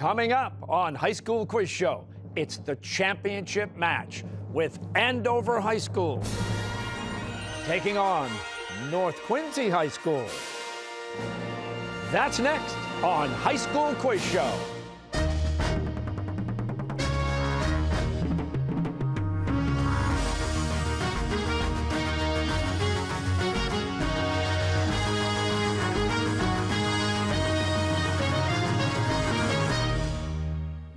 Coming up on High School Quiz Show, it's the championship match with Andover High School taking on North Quincy High School. That's next on High School Quiz Show.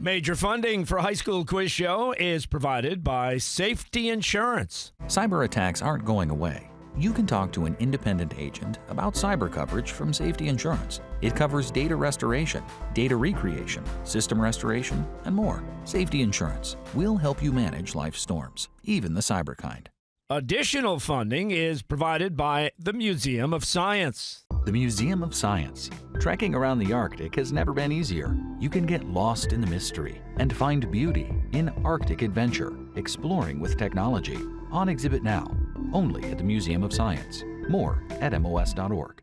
Major funding for High School Quiz Show is provided by Safety Insurance. Cyber attacks aren't going away. You can talk to an independent agent about cyber coverage from Safety Insurance. It covers data restoration, data recreation, system restoration, and more. Safety Insurance. We'll help you manage life's storms, even the cyber kind. Additional funding is provided by the Museum of Science. The Museum of Science. Trekking around the Arctic has never been easier. You can get lost in the mystery and find beauty in Arctic adventure, exploring with technology. On exhibit now, only at the Museum of Science. More at MOS.org.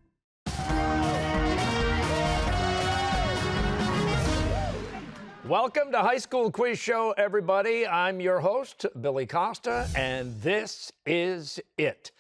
Welcome to High School Quiz Show, everybody. I'm your host, Billy Costa, and this is it.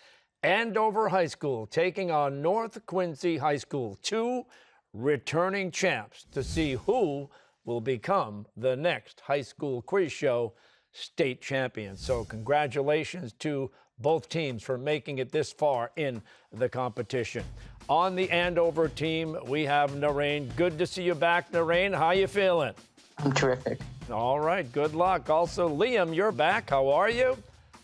Andover High School taking on North Quincy High School, two returning champs, to see who will become the next High School Quiz Show state champion. So congratulations to both teams for making it this far in the competition. On the Andover team, we have Narain. Good to see you back, Narain. How you feeling? I'm terrific. All right, good luck. Also, Liam, you're back. How are you?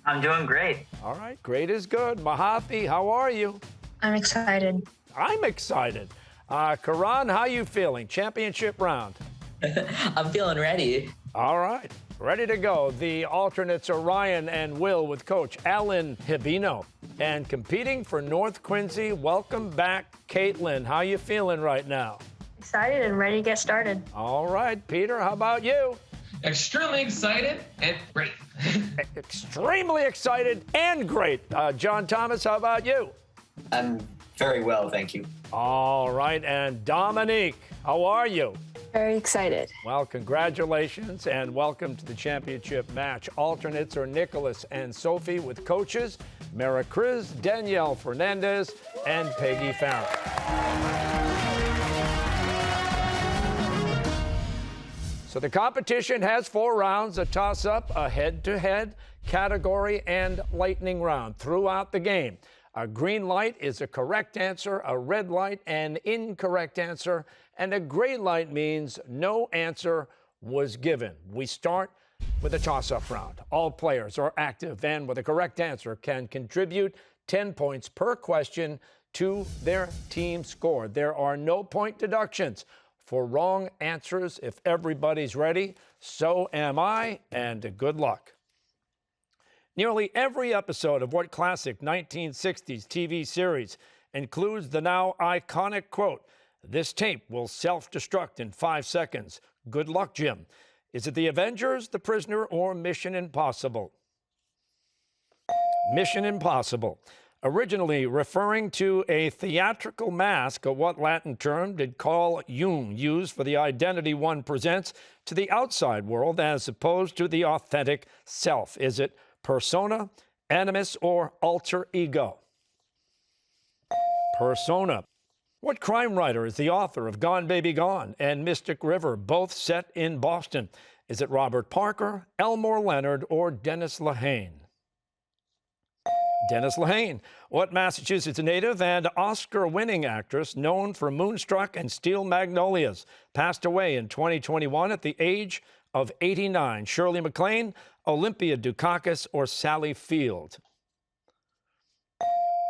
I'm doing great. All right, great is good. Mahathi, how are you? I'm excited. I'm excited. Karan, how you feeling? Championship round. I'm feeling ready. All right, ready to go. The alternates are Ryan and Will with Coach Alan Hibino. And competing for North Quincy, welcome back, Caitlin. How you feeling right now? Excited and ready to get started. All right, Peter, how about you? Extremely excited and great. Extremely excited and great. John Thomas, how about you? I'm very well, thank you. All right, and Dominique, how are you? Very excited. Well, congratulations and welcome to the championship match. Alternates are Nicholas and Sophie with coaches Mara Kriz, Danielle Fernandez, and Peggy Farron. So the competition has 4 rounds, a toss-up, a head-to-head category, and lightning round throughout the game. A green light is a correct answer, a red light an incorrect answer, and a gray light means no answer was given. We start with a toss-up round. All players are active and with a correct answer can contribute 10 points per question to their team score. There are no point deductions for wrong answers. If everybody's ready, so am I, and good luck. Nearly every episode of what classic 1960s TV series includes the now iconic quote, "This tape will self-destruct in 5 seconds. Good luck, Jim." Is it The Avengers, The Prisoner, or Mission Impossible? Mission Impossible. Originally referring to a theatrical mask, what Latin term did Carl Jung use for the identity one presents to the outside world as opposed to the authentic self? Is it persona, animus, or alter ego? Persona. What crime writer is the author of Gone Baby Gone and Mystic River, both set in Boston? Is it Robert Parker, Elmore Leonard, or Dennis Lehane? Dennis Lehane. What Massachusetts native and Oscar-winning actress known for Moonstruck and Steel Magnolias passed away in 2021 at the age of 89? Shirley MacLaine, Olympia Dukakis, or Sally Field?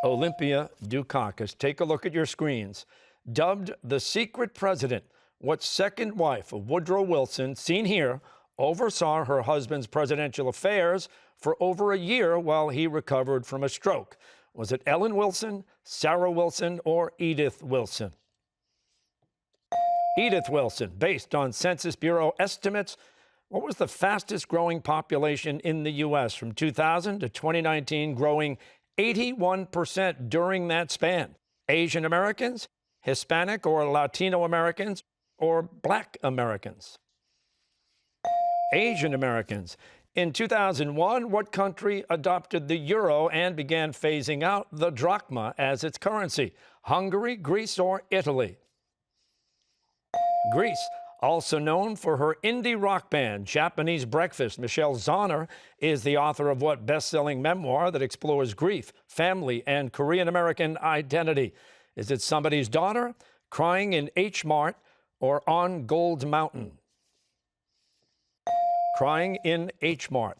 Olympia Dukakis. Take a look at your screens. Dubbed the Secret President, what second wife of Woodrow Wilson, seen here, oversaw her husband's presidential affairs for over a year while he recovered from a stroke? Was it Ellen Wilson, Sarah Wilson, or Edith Wilson? Edith Wilson. Based on Census Bureau estimates, what was the fastest growing population in the U.S. from 2000 to 2019, growing 81% during that span? Asian Americans, Hispanic or Latino Americans, or Black Americans? Asian Americans. In 2001, what country adopted the euro and began phasing out the drachma as its currency? Hungary, Greece, or Italy? Greece. Also known for her indie rock band, Japanese Breakfast, Michelle Zauner is the author of what best-selling memoir that explores grief, family, and Korean-American identity? Is it Somebody's Daughter, Crying in H Mart, or On Gold Mountain? Crying in H Mart.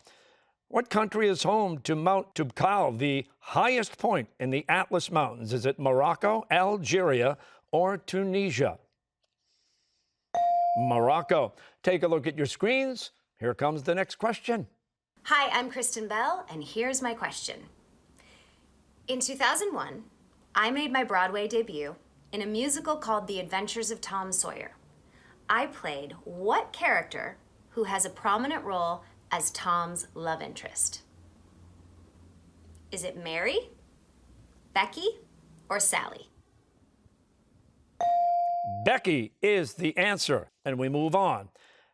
What country is home to Mount Toubkal, the highest point in the Atlas Mountains? Is it Morocco, Algeria, or Tunisia? Morocco. Take a look at your screens. Here comes the next question. Hi, I'm Kristen Bell, and here's my question. In 2001, I made my Broadway debut in a musical called The Adventures of Tom Sawyer. I played what character who has a prominent role as Tom's love interest? Is it Mary, Becky, or Sally? Becky is the answer, and we move on.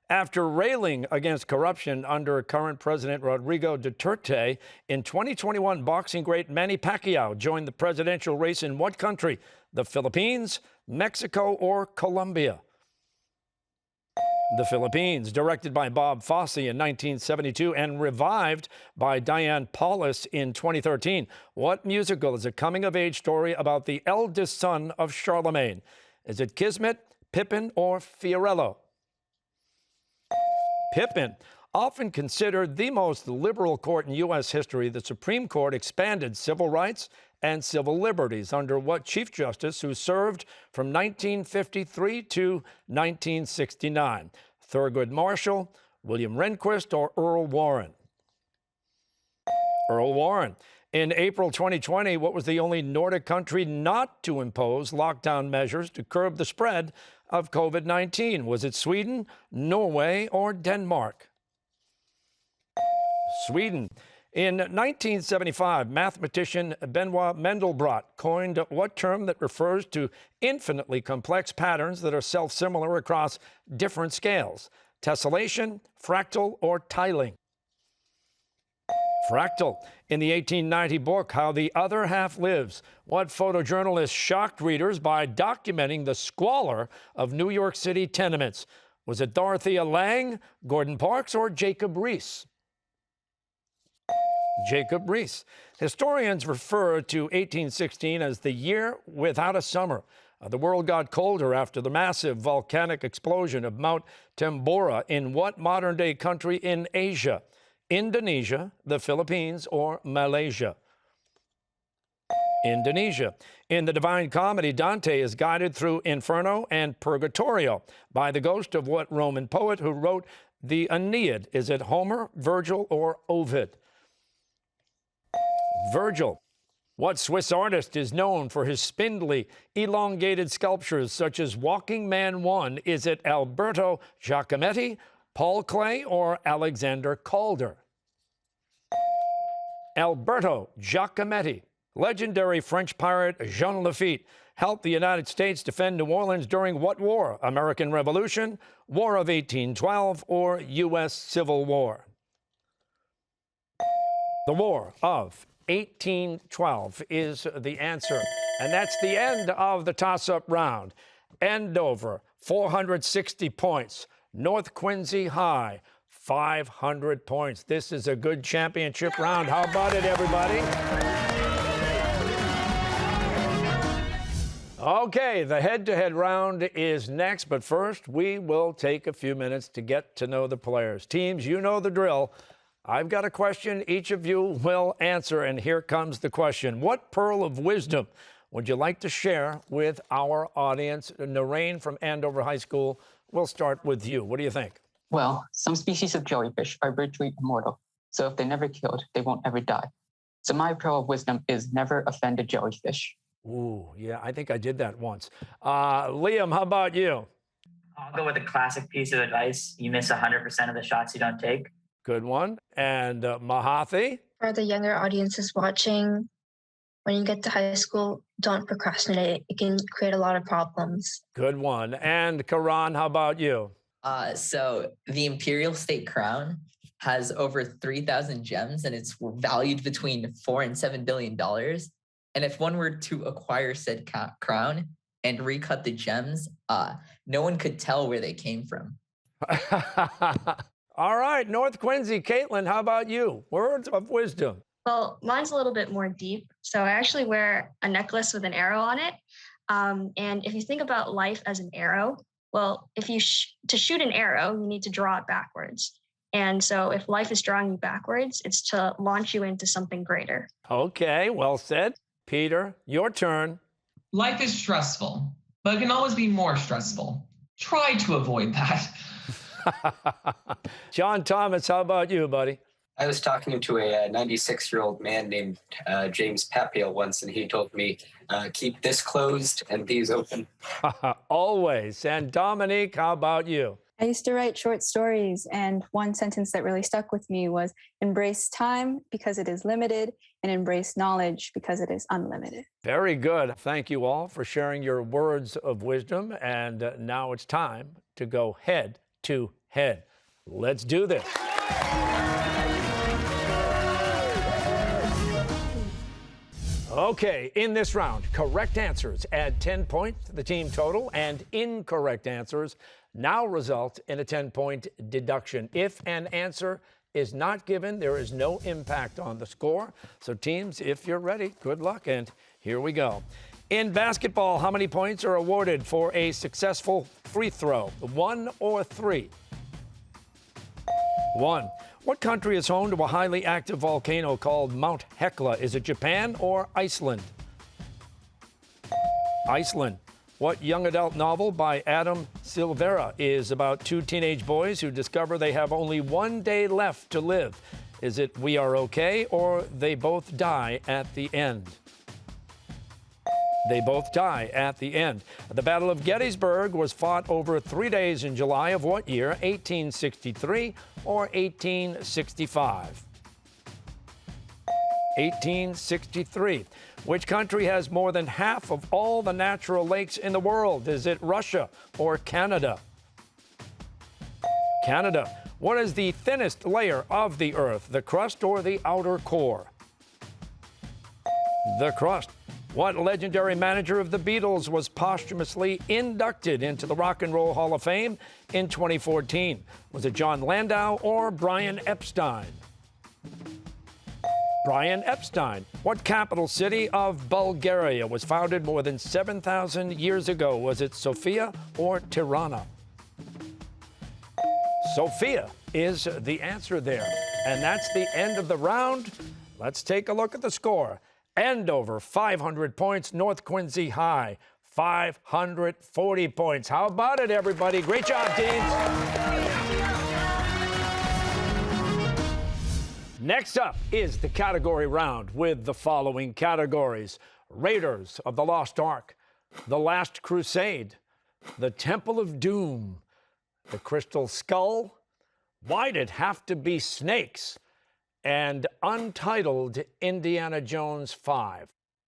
After railing against corruption under current President Rodrigo Duterte, in 2021, boxing great Manny Pacquiao joined the presidential race in what country? The Philippines, Mexico, or Colombia? The Philippines, directed by Bob Fosse in 1972 and revived by Diane Paulus in 2013. What musical is a coming-of-age story about the eldest son of Charlemagne? Is it Kismet, Pippin, or Fiorello? Pippin. Often considered the most liberal court in U.S. history, the Supreme Court expanded civil rights and civil liberties under what Chief Justice who served from 1953 to 1969? Thurgood Marshall, William Rehnquist, or Earl Warren? Earl Warren. In April 2020, what was the only Nordic country not to impose lockdown measures to curb the spread of COVID-19? Was it Sweden, Norway, or Denmark? Sweden. In 1975, mathematician Benoit Mandelbrot coined what term that refers to infinitely complex patterns that are self-similar across different scales? Tessellation, fractal, or tiling? Fractal. In the 1890 book, How the Other Half Lives, what photojournalist shocked readers by documenting the squalor of New York City tenements? Was it Dorothea Lange, Gordon Parks, or Jacob Riis? Jacob Riis. Historians refer to 1816 as the year without a summer. The world got colder after the massive volcanic explosion of Mount Tambora in what modern-day country in Asia? Indonesia, the Philippines, or Malaysia? Indonesia. In the Divine Comedy, Dante is guided through Inferno and Purgatorio by the ghost of what Roman poet who wrote the Aeneid? Is it Homer, Virgil, or Ovid? Virgil. What Swiss artist is known for his spindly, elongated sculptures such as Walking Man 1? Is it Alberto Giacometti, Paul Klee, or Alexander Calder? Alberto Giacometti. Legendary French pirate Jean Lafitte helped the United States defend New Orleans during what war? American Revolution, War of 1812, or U.S. Civil War? The War of 1812 is the answer. And that's the end of the toss-up round. Andover, 460 points. North Quincy High, 500 points. This is a good championship round. How about it, everybody? Okay, the head-to-head round is next, but first we will take a few minutes to get to know the players. Teams, you know the drill. I've got a question each of you will answer, and here comes the question. What pearl of wisdom would you like to share with our audience? Narain from Andover High School, we'll start with you. What do you think? Well, some species of jellyfish are virtually immortal, so if they're never killed, they won't ever die. So my pearl of wisdom is never offend a jellyfish. Ooh, yeah, I think I did that once. Liam, how about you? I'll go with a classic piece of advice. You miss 100% of the shots you don't take. Good one. And Mahathi? For the younger audiences watching, when you get to high school, don't procrastinate. It can create a lot of problems. Good one. And Karan, how about you? So the Imperial State Crown has over 3,000 gems, and it's valued between $4 and $7 billion. And if one were to acquire said crown and recut the gems, no one could tell where they came from. All right, North Quincy, Caitlin, how about you? Words of wisdom. Well, mine's a little bit more deep. So I actually wear a necklace with an arrow on it. And if you think about life as an arrow, well, if you to shoot an arrow, you need to draw it backwards. And so if life is drawing you backwards, it's to launch you into something greater. Okay, well said. Peter, your turn. Life is stressful, but it can always be more stressful. Try to avoid that. John Thomas, how about you, buddy? I was talking to a 96-year-old man named James Papio once, and he told me, keep this closed and these open. Always. And Dominique, how about you? I used to write short stories, and one sentence that really stuck with me was, embrace time because it is limited, and embrace knowledge because it is unlimited. Very good. Thank you all for sharing your words of wisdom. And now it's time to go head to head. Let's do this. Okay, in this round, correct answers add 10 points to the team total, and incorrect answers now result in a 10-point deduction. If an answer is not given, there is no impact on the score. So teams, if you're ready, good luck, and here we go. In basketball, how many points are awarded for a successful free throw? 1 or 3? 1. What country is home to a highly active volcano called Mount Hekla? Is it Japan or Iceland? Iceland. What young adult novel by Adam Silvera is about two teenage boys who discover they have only one day left to live? Is it We Are Okay or They Both Die at the End? They both die at the end. The Battle of Gettysburg was fought over 3 days in July of what year? 1863 or 1865? 1863. Which country has more than half of all the natural lakes in the world? Is it Russia or Canada? Canada. What is the thinnest layer of the Earth, the crust or the outer core? The crust. What legendary manager of the Beatles was posthumously inducted into the Rock and Roll Hall of Fame in 2014? Was it John Landau or Brian Epstein? Brian Epstein. What capital city of Bulgaria was founded more than 7,000 years ago? Was it Sofia or Tirana? Sofia is the answer there. And that's the end of the round. Let's take a look at the score. Andover, 500 points. North Quincy High, 540 points. How about it, everybody? Great job, teams. Next up is the category round with the following categories: Raiders of the Lost Ark, The Last Crusade, The Temple of Doom, The Crystal Skull, Why'd It Have to Be Snakes, and Untitled Indiana Jones 5.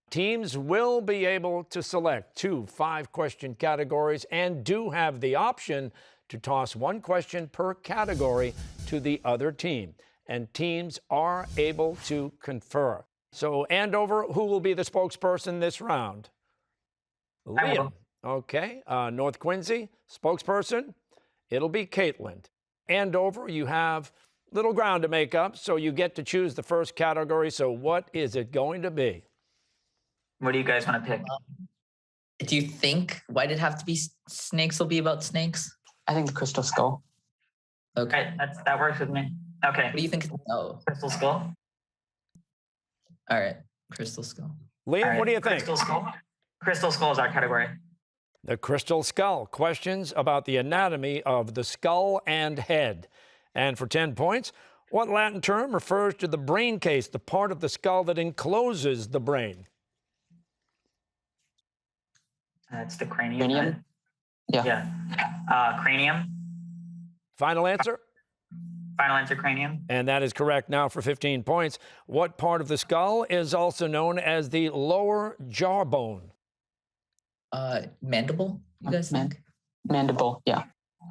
Teams will be able to select 2 5-question categories and do have the option to toss 1 question per category to the other team. And teams are able to confer. So, Andover, who will be the spokesperson this round? Liam. Okay. North Quincy, spokesperson? It'll be Caitlin. Andover, you have little ground to make up, so you get to choose the first category. So what is it going to be? What do you guys want to pick? Do you think Why'd It Have to Be Snakes will be about snakes? I think the Crystal Skull. Okay, that works with me. Okay. What do you think? Oh, Crystal Skull? all right. Crystal Skull. Liam, All right, what do you think? Crystal Skull? Crystal Skull is our category. The Crystal Skull. Questions about the anatomy of the skull and head. And for 10 points, what Latin term refers to the brain case, the part of the skull that encloses the brain? It's the cranium. Cranium? Right? Yeah. Yeah. Cranium? Final answer? Final answer, cranium. And that is correct. Now for 15 points. What part of the skull is also known as the lower jawbone? Mandible, you guys think? Mandible, yeah.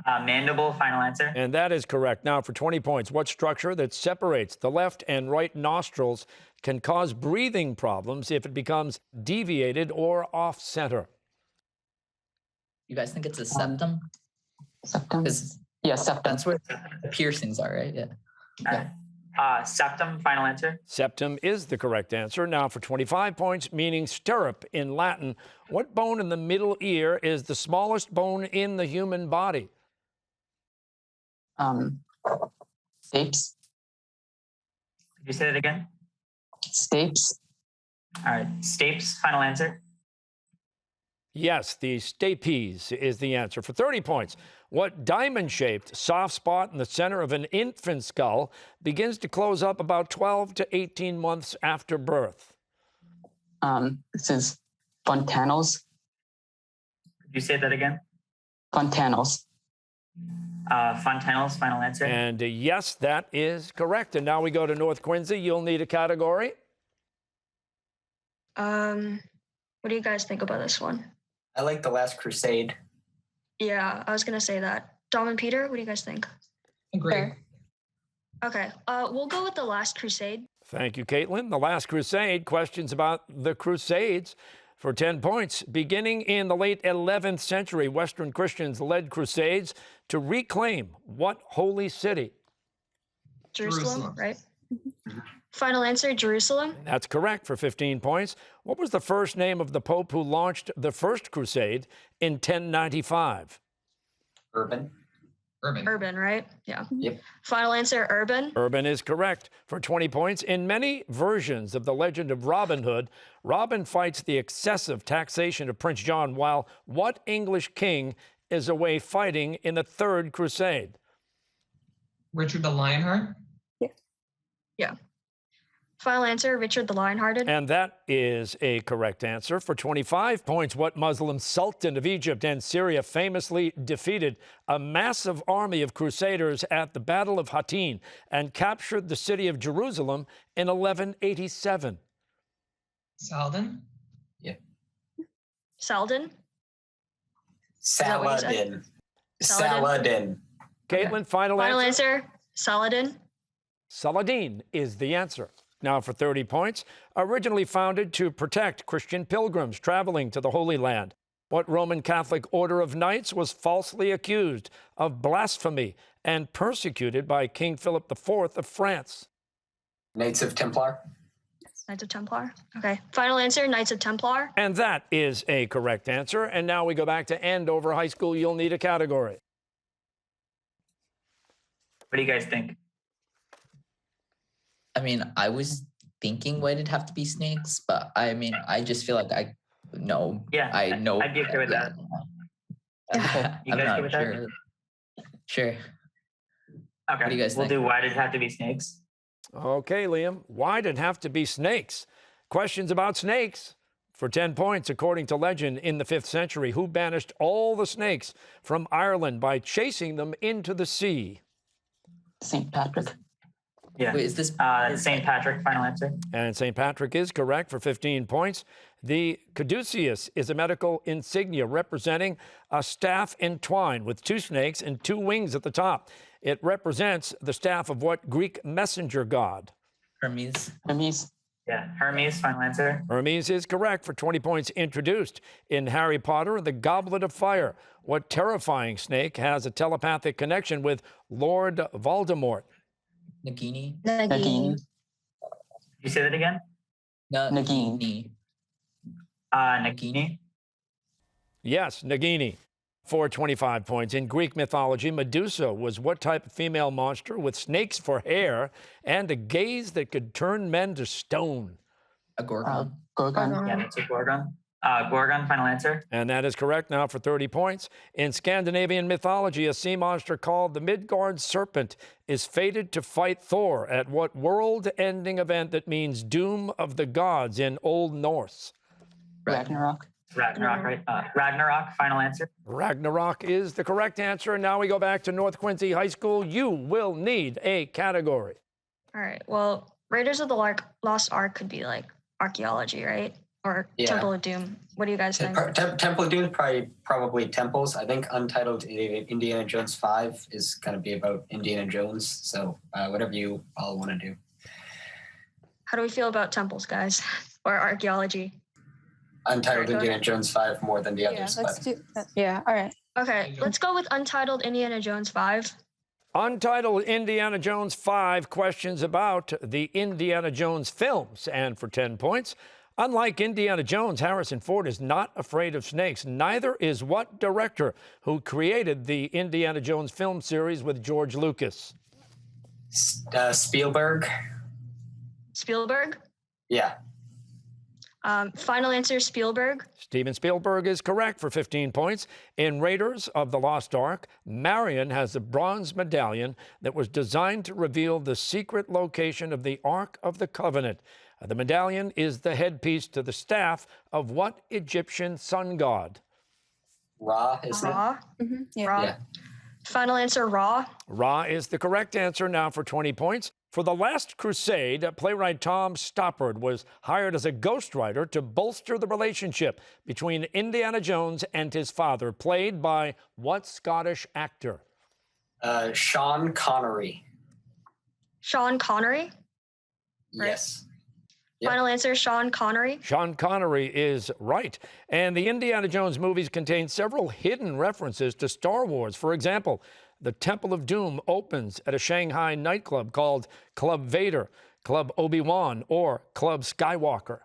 Mandible, final answer. And that is correct. Now for 20 points. What structure that separates the left and right nostrils can cause breathing problems if it becomes deviated or off center? You guys think it's a septum? Septum? 'Cause Yeah, septum. that's where the piercings are, right? Yeah. Septum, final answer. Septum is the correct answer. Now for 25 points, meaning stirrup in Latin, what bone in the middle ear is the smallest bone in the human body? Stapes. Could you say that again? Stapes. All right. Stapes, final answer. Yes, the stapes is the answer. For 30 points, what diamond-shaped soft spot in the center of an infant skull begins to close up about 12 to 18 months after birth? This is fontanels. Could you say that again? Fontanels. Fontanels, final answer. And yes, that is correct. And now we go to North Quincy. You'll need a category. What do you guys think about this one? I like The Last Crusade. Yeah, I was gonna say that. Dom and Peter, what do you guys think? Agree. Okay, we'll go with The Last Crusade. Thank you, Caitlin. The Last Crusade, questions about the Crusades for 10 points. Beginning in the late 11th century, Western Christians led crusades to reclaim what holy city? Jerusalem, right? Final answer, Jerusalem. That's correct for 15 points. What was the first name of the Pope who launched the First Crusade in 1095? Urban. Urban, right? Yeah. Yep. Final answer, Urban. Urban is correct for 20 points. In many versions of the legend of Robin Hood, Robin fights the excessive taxation of Prince John while what English king is away fighting in the Third Crusade? Richard the Lionheart. Yeah. Final answer, Richard the Lionhearted. And that is a correct answer. For 25 points, what Muslim sultan of Egypt and Syria famously defeated a massive army of crusaders at the Battle of Hattin and captured the city of Jerusalem in 1187? Saladin. Yeah. Saladin. Saladin. Saladin. Saladin. Caitlin, final Final answer? answer, Saladin. Saladin is the answer. Now for 30 points, originally founded to protect Christian pilgrims traveling to the Holy Land, what Roman Catholic order of knights was falsely accused of blasphemy and persecuted by King Philip IV of France? Knights of Templar. Knights of Templar. Okay. Final answer, Knights of Templar. And that is a correct answer. And now we go back to Andover High School. You'll need a category. What do you guys think? I mean, I was thinking why it'd have to be snakes, but I mean, I just feel like I know. Yeah, I know. I'd be okay with that. You I'm guys not good with sure. that? Sure. Okay. What do you guys We'll think? do why did it have to be snakes? Okay, Liam. Why did it have to be snakes? Questions about snakes. For 10 points, according to legend, in the 5th century, who banished all the snakes from Ireland by chasing them into the sea? St. Patrick. Yeah. Wait, is this St. Patrick, final answer. And St. Patrick is correct for 15 points. The caduceus is a medical insignia representing a staff entwined with 2 snakes and 2 wings at the top. It represents the staff of what Greek messenger god? Hermes? Hermes. Yeah. Hermes, final answer. Hermes is correct for 20 points. Introduced in Harry Potter and the Goblet of Fire, what terrifying snake has a telepathic connection with Lord Voldemort? Nagini? Nagini. You say that again? Nagini. Nagini. Yes, Nagini. For 25 points. In Greek mythology, Medusa was what type of female monster with snakes for hair and a gaze that could turn men to stone? A Gorgon? Gorgon. Yeah, that's a Gorgon. Gorgon, final answer. And that is correct now for 30 points. In Scandinavian mythology, a sea monster called the Midgard Serpent is fated to fight Thor at what world-ending event that means doom of the gods in Old Norse? Ragnarok. Ragnarok, right? Ragnarok, final answer. Ragnarok is the correct answer. Now we go back to North Quincy High School. You will need a category. All right. Well, Raiders of the Lost Ark could be like archaeology, right? Or Temple of Doom. What do you guys think? Temple of Doom, probably temples. I think Untitled Indiana Jones 5 is going to be about Indiana Jones. So whatever you all want to do. How do we feel about temples, guys? Or archaeology? Untitled Indiana Jones 5 more than the others. Let's do that. Yeah, all right. Okay, let's go with Untitled Indiana Jones 5. Untitled Indiana Jones 5 questions about the Indiana Jones films. And for 10 points, unlike Indiana Jones, Harrison Ford is not afraid of snakes. Neither is what director who created the Indiana Jones film series with George Lucas? Spielberg. Spielberg? Yeah. Final answer, Spielberg. Steven Spielberg is correct for 15 points. In Raiders of the Lost Ark, Marion has a bronze medallion that was designed to reveal the secret location of the Ark of the Covenant. The medallion is the headpiece to the staff of what Egyptian sun god? Ra, isn't Ra. it? Mm-hmm. Yeah. Ra. Yeah. Final answer, Ra. Ra is the correct answer. Now for 20 points. For The Last Crusade, playwright Tom Stoppard was hired as a ghostwriter to bolster the relationship between Indiana Jones and his father, played by what Scottish actor? Sean Connery. Sean Connery. Yes. Yep. Final answer, Sean Connery. Sean Connery is right. And the Indiana Jones movies contain several hidden references to Star Wars. For example, the Temple of Doom opens at a Shanghai nightclub called Club Vader, Club Obi-Wan, or Club Skywalker.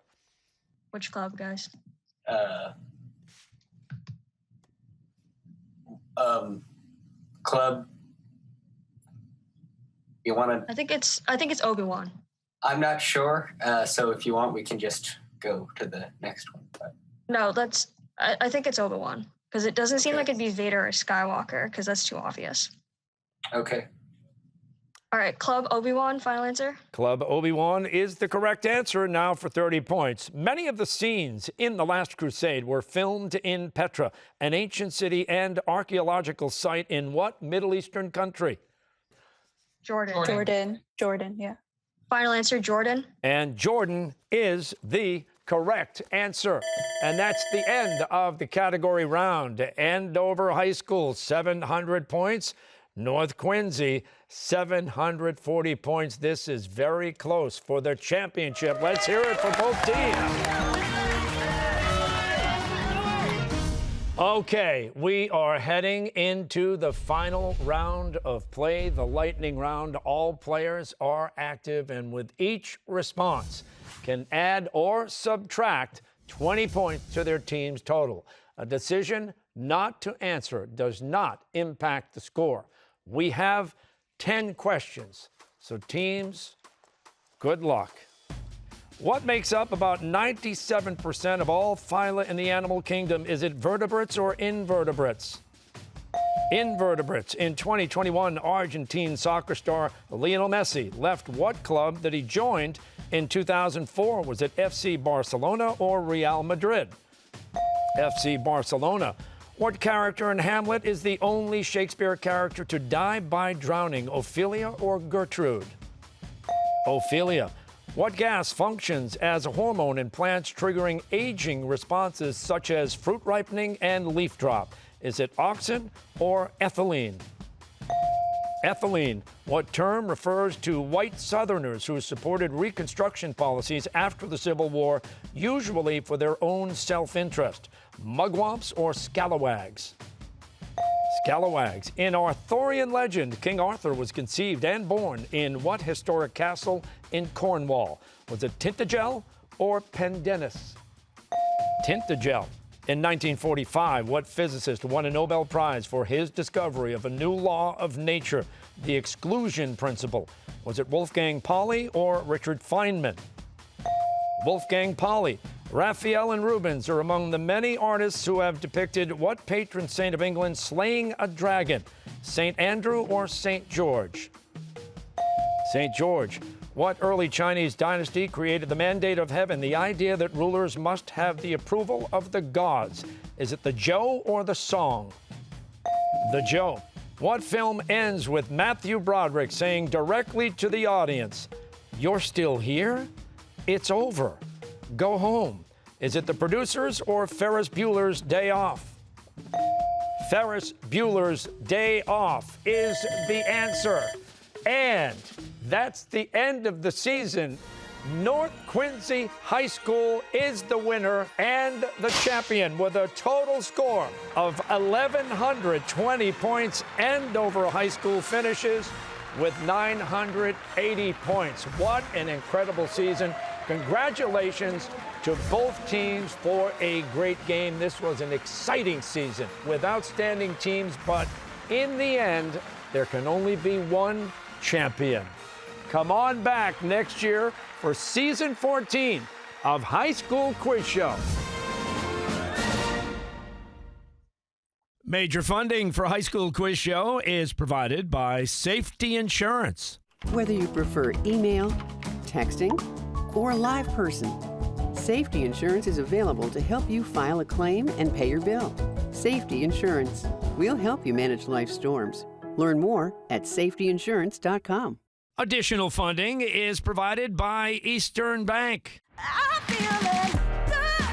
Which club, guys? Club. You want to? I think it's Obi-Wan. I'm not sure. So if you want, we can just go to the next one. But. No, I think it's Obi-Wan. Because it doesn't seem like it'd be Vader or Skywalker, because that's too obvious. Okay. All right, Club Obi-Wan, final answer? Club Obi-Wan is the correct answer. Now for 30 points. Many of the scenes in The Last Crusade were filmed in Petra, an ancient city and archaeological site in what Middle Eastern country? Jordan, yeah. Final answer, Jordan. And Jordan is the correct answer. And that's the end of the category round. Andover High School, 700 points. North Quincy, 740 points. This is very close for the championship. Let's hear it for both teams. Okay, we are heading into the final round of play, the lightning round. All players are active, and with each response can add or subtract 20 points to their team's total. A decision not to answer does not impact the score. We have 10 questions, so teams, good luck. What makes up about 97% of all phyla in the animal kingdom? Is it vertebrates or invertebrates? Invertebrates. In 2021, Argentine soccer star Lionel Messi left what club that he joined in 2004? Was it FC Barcelona or Real Madrid? FC Barcelona. What character in Hamlet is the only Shakespeare character to die by drowning? Ophelia or Gertrude? Ophelia. What gas functions as a hormone in plants, triggering aging responses such as fruit ripening and leaf drop? Is it auxin or ethylene? Ethylene. What term refers to white Southerners who supported Reconstruction policies after the Civil War, usually for their own self-interest? Mugwumps or scalawags? Scalawags. In Arthurian legend, King Arthur was conceived and born in what historic castle in Cornwall? Was it Tintagel or Pendennis? Tintagel. In 1945, what physicist won a Nobel Prize for his discovery of a new law of nature, the exclusion principle? Was it Wolfgang Pauli or Richard Feynman? Wolfgang Pauli. Raphael and Rubens are among the many artists who have depicted what patron saint of England slaying a dragon? St. Andrew or St. George? St. George. What early Chinese dynasty created the mandate of heaven, the idea that rulers must have the approval of the gods? Is it the Zhou or the Song? The Zhou. What film ends with Matthew Broderick saying directly to the audience, "You're still here? It's over. Go home." Is it The Producers or Ferris Bueller's Day Off? Ferris Bueller's Day Off is the answer. And that's the end of the season. North Quincy High School is the winner and the champion with a total score of 1,120 points. Andover High School finishes with 980 points. What an incredible season. Congratulations to both teams for a great game. This was an exciting season with outstanding teams, but in the end, there can only be one champion. Come on back next year for season 14 of High School Quiz Show. Major funding for High School Quiz Show is provided by Safety Insurance. Whether you prefer email, texting, or a live person, Safety Insurance is available to help you file a claim and pay your bill. Safety Insurance. We'll help you manage life's storms. Learn more at safetyinsurance.com. Additional funding is provided by Eastern Bank.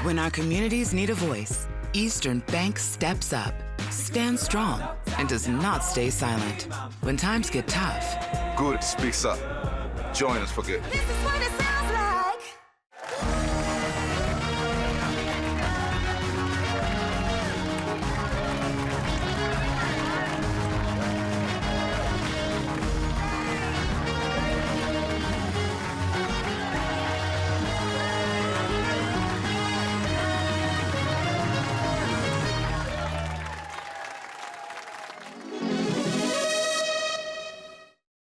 When our communities need a voice, Eastern Bank steps up, stands strong, and does not stay silent. When times get tough, good speaks up. Join us for good.